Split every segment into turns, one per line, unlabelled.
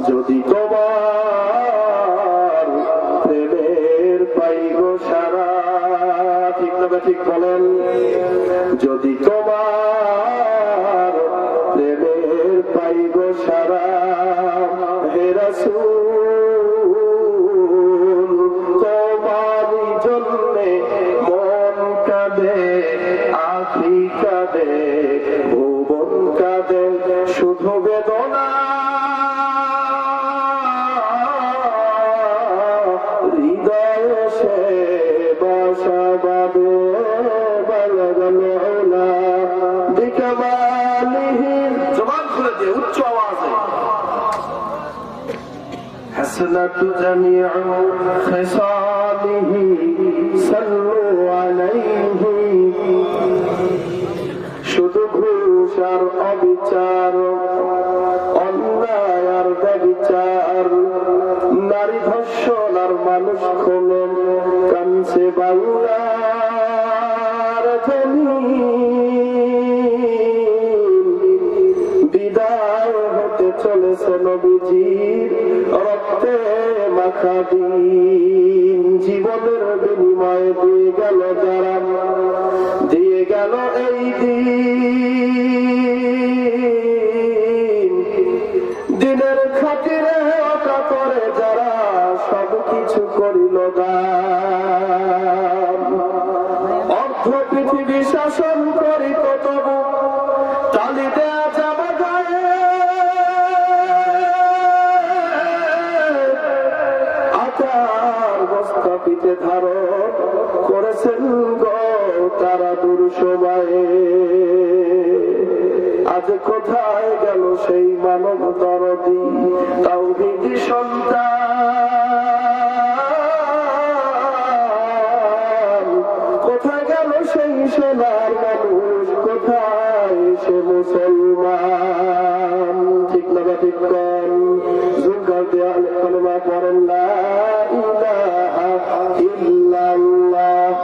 যদি তোমার প্রেমের পাই গো সারা, ঠিক না ঠিক বলেন? যদি তোমার প্রেমের পাই গো সারা, হে রাসূল তোমারই জন্যে মন কাঁদে, আখি কাঁদে, ভুবন কাঁদে, শুধু বেদনা হৃদয়ে সে বাসা বাঁধে। বালাগাল উলা বিকামালিহি, জবান খুলে দিয়ে উচ্চ আওয়াজে, হাসনাতু জামিউ খিসালিহি সাল্লু আলাইহি। শুধু ঘুষ আর অবিচার, অন্যায় আর ব্যভিচার, নারী ধর্ষণ আর মানুষ খুন, কানছে বাংলার বিদায় হতে চলেছে নবীজির রক্তে মাখা দিন। জীবনের বিনিময়ে দিয়ে গেল যারা, দিয়ে গেল এই দিন, দিনের খাতিরে ওটা করে যারা সবকিছু করিল দান। অর্ধ পৃথিবী শাসন করিত তবু তালি দেয়া যাবে গায়ে, আকার বস্তা পিঠে ধারণ করেছেন গো তারা দূর সময়ে। আজ কোথায় গেল সেই মানব দরদি তাওহীদি সন্তান? কোথায় গেল সেই সোনার মানুষ, কোথায় সে মুসলমান? ঠিক না ঠিক কন? জুগার দেয়াল কলমা পড়েন লা ইলাহা ইল্লাল্লাহ,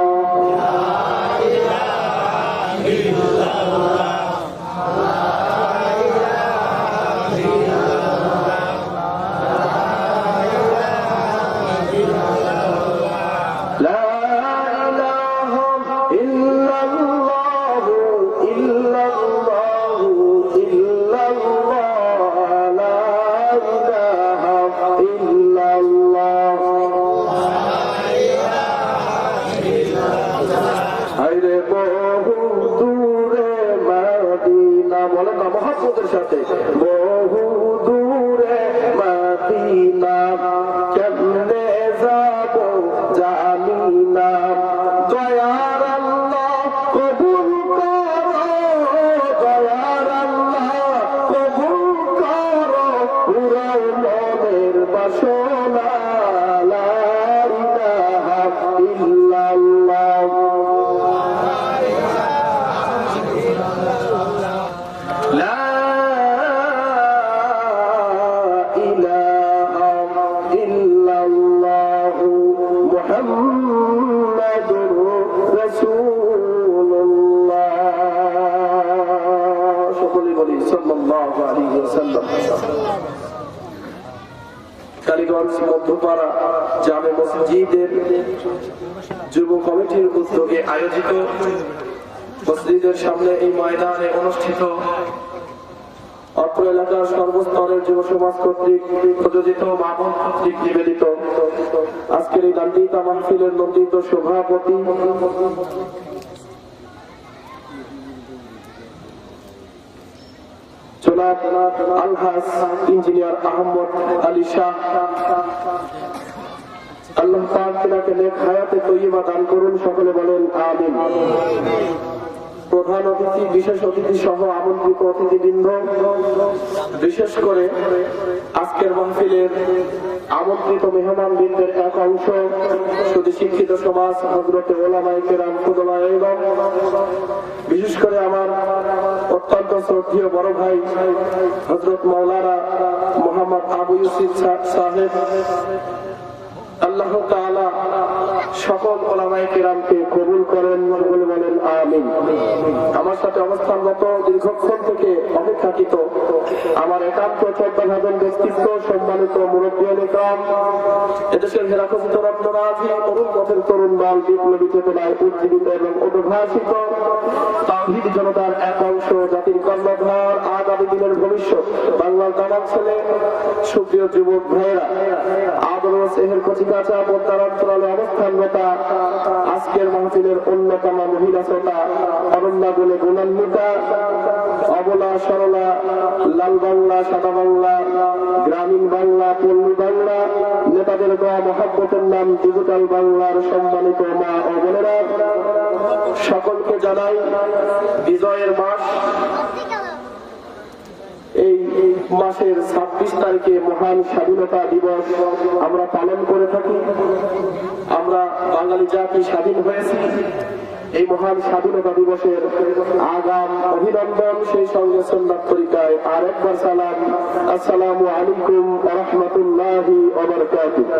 বলেন না মহব্বতের সাথে, বহু দূরে মদিনা কেমনে যাব জানি না। দয়ার আল্লাহ কবুল করো, দয়ার আল্লাহ কবুল করো, পুরাও মনের বাসনা। লা ইলাহা ইল্লাল্লাহ, কালীগঞ্জ মধ্যপাড়া জামে মসজিদের যুব কমিটির উদ্যোগে আয়োজিত মসজিদের সামনে এই ময়দানে অনুষ্ঠিত অত্র এলাকার সর্বস্তরের যুব সমাজ কর্তৃক প্রযোজিত মামুন কর্তৃক নিবেদিত আজকের এই দান্ডিতা মাহফিলের নন্দিত সভাপতি জনাব আলহাজ ইঞ্জিনিয়ার আহমদ আলী শাহ, আল্লাহ পাক তাকে নেক হায়াতে তৈয়বা দান করুন, সকলে বলেন আমিন। প্রধান অতিথি, বিশেষ অতিথি সহ আমন্ত্রিত অতিথিবৃন্দ, বিশেষ করে আজকের মাহফিলের আমন্ত্রিত মেহমানবৃন্দের এক অংশ, শুধু শিক্ষিত সমাজ, হযরতে ওলামায়ে কেরাম, ফুদালায়ে ইলম, বিশেষ করে আমার অত্যন্ত শ্রদ্ধেয় বড় ভাই হযরত মাওলানা মোহাম্মদ আবু ইউসুফ সাহেব, আল্লাহ তাআলা সকল ওলামায়ে কেরামকে কবুল করেন বলে বলেন আমিন। আমার সাথে অবস্থানরত দীর্ঘক্ষণ থেকে অপেক্ষাকৃত আমার একান্ত শ্রদ্ধাভাজন ব্যক্তিত্ব, সম্মানিত মুরব্বিয়ানে কেরাম, এদেশের হেরাখচিত রত্নরাজি, তরুণ পথের তরুণ দল, বিপ্লবী চেতনায় উজ্জীবিত এবং উদ্ভাসিত তাওহীদ জনতার এক অংশ, জাতির কর্ণধার, আগামী দিনের ভবিষ্যৎ, বাংলার দামাল ছেলে, সুপ্রিয় যুবক ভাইয়েরা, আদর ও স্নেহের কচিকাঁচা পর্দার অন্তরালে অবস্থানরতা আজকের মাহফিলের অন্যতম মহিলা শ্রোতা, অরণ্যা বলে গুণান্বিতা, অবলা সরলা, লাল বাংলা, সাদা বাংলা, গ্রামীণ বাংলা, পল্লী বাংলা, নেতাদের দোয়া মহাব্বতের নাম ডিজিটাল বাংলার সম্মানিত মা ও বোনেরা, সকলকে জানাই বিজয়ের মাস। এই মাসের 26 তারিখে মহান স্বাধীনতা দিবস আমরা পালন করে থাকি। আমরা বাঙালি জাতি স্বাধীন হয়েছি। এই মহান স্বাধীনতা দিবসের আগাম অভিনন্দন, সেই সঙ্গে সুন্নাত তরিকায় আর একবার সালাম, আসসালামু আলাইকুম ওয়া রাহমাতুল্লাহি ওয়া বারাকাতুহু।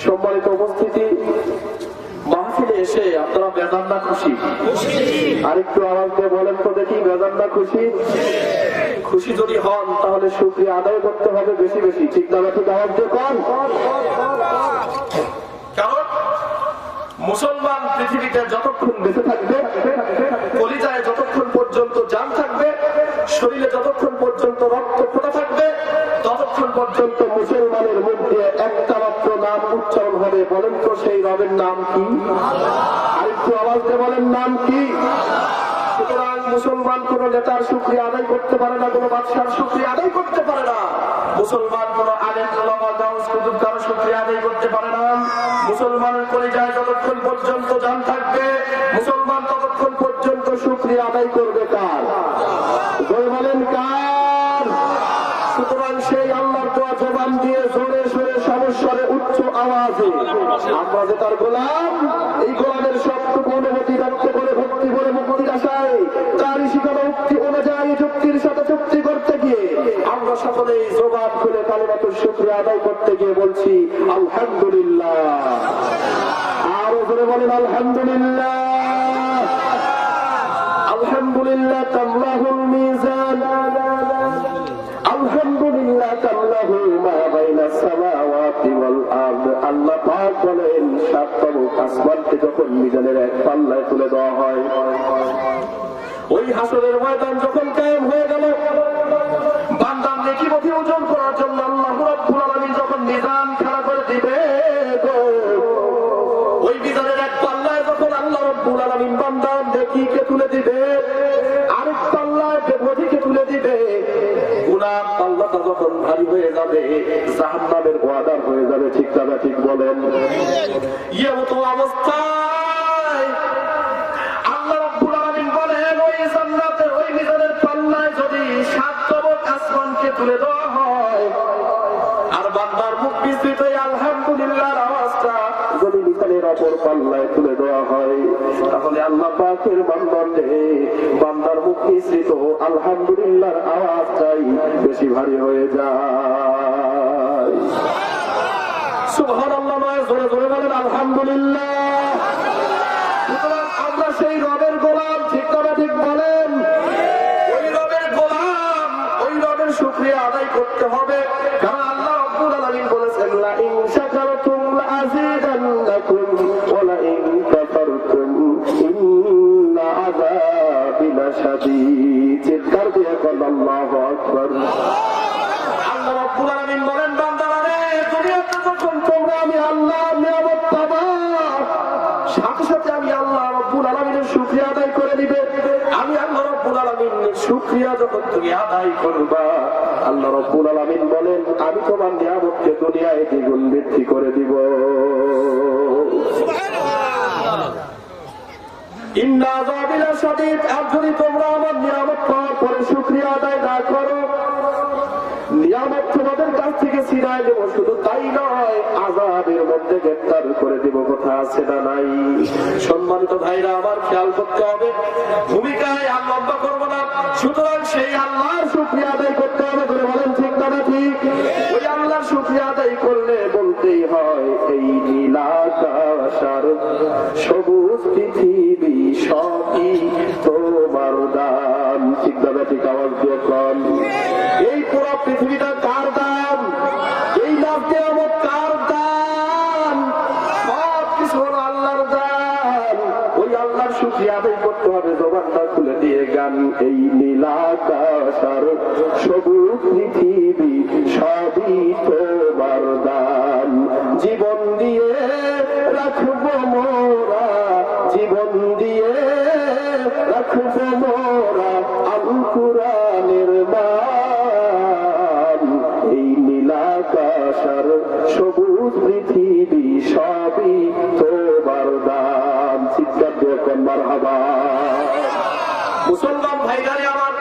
সম্মানিত উপস্থিতি, মাহফিলে এসে আপনারা বেজান না খুশি? আরেকটু আওয়াজ দিয়ে বলেন তো দেখি, বেজান না খুশি? খুশি যদি হন তাহলে শুকরিয়া আদায় করতে হবে বেশি বেশি, ঠিক না? ঠিক আওয়াজ দিয়ে কন। কারণ মুসলমান পৃথিবীতে যতক্ষণ বেঁচে থাকবে, কলিজায় যতক্ষণ পর্যন্ত জান থাকবে, শরীরে যতক্ষণ পর্যন্ত রক্ত ফোটা থাকবে, ততক্ষণ পর্যন্ত মুসলমানের মুখ দিয়ে একটা মাত্র নাম উচ্চারণ হবে। বলেন তো সেই রবের নাম কি? আরেকটু আওয়াজ দিয়ে বলেন, নাম কি? সুতরাং মুসলমান কোন নেতার শুকরিয়া আদায় করতে পারে না, কোন বাদশার শুকরিয়া আদায় করতে পারে না। মুসলমান কোন আলেম ওলামা গাউস কুতুব কারো শুকরিয়া আদায় করতে পারে না। মুসলমানের কলিজায় যতক্ষণ পর্যন্ত জান থাকবে, মুসলমান ততক্ষণ পর্যন্ত শুকরিয়া আদায় করবে কার? বলেন কার? সুতরাং সেই আল্লাহর দোয়া জবান দিয়ে জোরে সোরে সমস্বরে উচ্চ আওয়াজে আমরা যে তার গোলাম, এই গোলামের সবটুকু অনুমতি রাখতে করে ভক্তি করে মুক্তির আশায় তারই শিখানো উক্তি অনুযায়ী যুক্তির সাথে চুক্তি করতে গিয়ে আমরা সকলেই জবান খুলে কালিমাতুর শুকরিয়া আদায় করতে গিয়ে বলছি আলহামদুলিল্লাহ। আরো জোরে বলেন আলহামদুলিল্লাহ। আলহামদুলিল্লাহ তামলাহুল মিজান, আলহামদুলিল্লাহ তামলাহু মা বাইনাস সামাওয়াতি ওয়াল আরদ। আল্লাহ পাক বলেন, সাত তবক আসমানকে যখন মিজানের এক পাল্লায় তুলে দেওয়া হয়, ওই হাসরের ময়দান যখন কায়েম হয়ে গেল, বান্দার নেকি পথে ওজন করার জন্য আল্লাহ রাব্বুল আলামিন যখন মিজান খাড়া করে দিবে, ওই মিজানের এক পাল্লায় যখন আল্লাহ রাব্বুল আলামিন বান্দার নেকিকে তুলে দিবে, আরেক পাল্লায় বেবধিকে তুলে দিবে, গুনাহ পাল্লাটা যখন ভারী হয়ে যাবে, জাহান্নামের ওয়াদার হয়ে যাবে। ঠিক না? ঠিক বলেন। এমতো অবস্থায় আল্লাহ রাব্বুল আলামিন বলেন, ওই জান্নাতের ওই মিজানের পাল্লায় যদি সাত তবক আসমানকে তুলে দেওয়া হয়, আর বান্দার মুখ বিস্তৃত আলহামদুলিল্লাহর আওয়াজটা যদি মিজানের অপর পাল্লায় তুলে দেওয়া হয়, তাহলে আল্লাহ পাকের বান্দারে বান্দার মুখ বিস্তৃত আলহামদুলিল্লাহর আওয়াজটাই বেশি ভারী হয়ে যায়। সুবহানাল্লাহ, জোরে জোরে বলেন আলহামদুলিল্লাহ। সুতরাং আমরা সেই রবের গোলাম, ঠিক না? ঠিক বলেন। ওই রবের গোলাম, ওই রবের শুকরিয়া আদায় করতে হবে। কারণ আল্লাহ রাব্বুল আলামিন বলেছেন, লা ইন শাকারতুম লাযীদান্নাকুম ওয়া লা ইন কাফারতুম ইন্না আযাবি লাশাদীদ। চিৎকার দিয়ে বলেন আল্লাহু আকবার। আল্লাহ রাব্বুল আলামিন বলেন, বান্দারা রে, দুনিয়াতে যখন তোমরা আমি আল্লাহর নিয়ামত পাবা, সাথে সাথে আমি আল্লাহ রাব্বুল আলামিনের শুকরিয়া আদায় করে দিবে। আমি আল্লাহ রাব্বুল আলামিনের শুকরিয়া যখন তুমি আদায় করবা, আল্লাহ রাব্বুল আলামিন বলেন, আমি তোমার নিয়ামতকে দুনিয়ায় দ্বিগুণ বৃদ্ধি করে দিব। ইন্না আযাবি লাশাদীদ। আর যদি তোমরা আমার নিয়ামত পাওয়ার পরে শুকরিয়া আদায় না করো, নিয়ামত তোমাদের কাছ থেকে ছিনায় দেব। শুধু তাই নয়, আযাবের মধ্যে গ্রেফতার করে দেব। কথা আছে না নাই? সম্মানিত ভাইরা, আমার খেয়াল করতে হবে, ভূমিকায় আর লম্বা করবো না। সুতরাং সেই আল্লাহর শুকরিয়া আদায় করতে হবে। করে বলেন ঠিক না? ঠিক। ওই আল্লাহর শুকরিয়া আদায় করলে বলতেই হয়, এই এই পুরো পৃথিবীটা কার দাম? এই লাভ নিয়ামত কার দাম? সব কিছু হলো আল্লাহর দাম। ওই আল্লাহর শুকরিয়া আদায় করতে হবে, জবানটা খুলে দিয়ে গান। এই নীলাকাশ আর সবুজ পৃথিবী সবই তোমার দান। জীবন দিয়ে রাখবো মোরা, জীবন দিয়ে রাখবো মোরা আল কুরআনের মান। এই নীলাকাশ আর সবুজ পৃথিবী সবই তোমার দান। চিৎকার দিয়ে কোন মারহাবা। মুসলমান ভাইরারে আমার,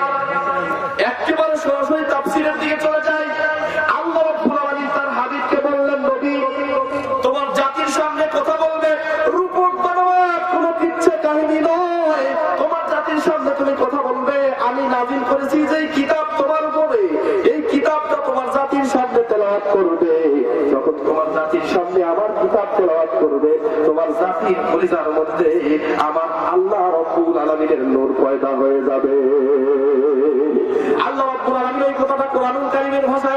একেবারে সরাসরি তাফসীরের দিকে চলে যায়। আল্লাহ রাব্বুল আলামিন তার হাবিবকে বললেন, নবী তোমার জাতির সামনে কথা বলবে, রূপক বানোয়াট কোনো কিচ্ছা কাহিনী নয়। তোমার জাতির সামনে তুমি কথা বলবে, আমি নাযিল করেছি যে কিতাব তোমার উপরে, এই কিতাবটা তোমার জাতির সামনে তেলাওয়াত করবে। যখন তোমার জাতির সামনে আমার কিতাব তেলাওয়াত করবে, তোমার জাতির কলিজার মধ্যে আমার আল্লাহ রাব্বুল আলামিনের নূর পয়দা হয়ে যাবে। আল্লাহ রাব্বুল আলামিন এই কথাটা কোরআনুল কারীমের ভাষায়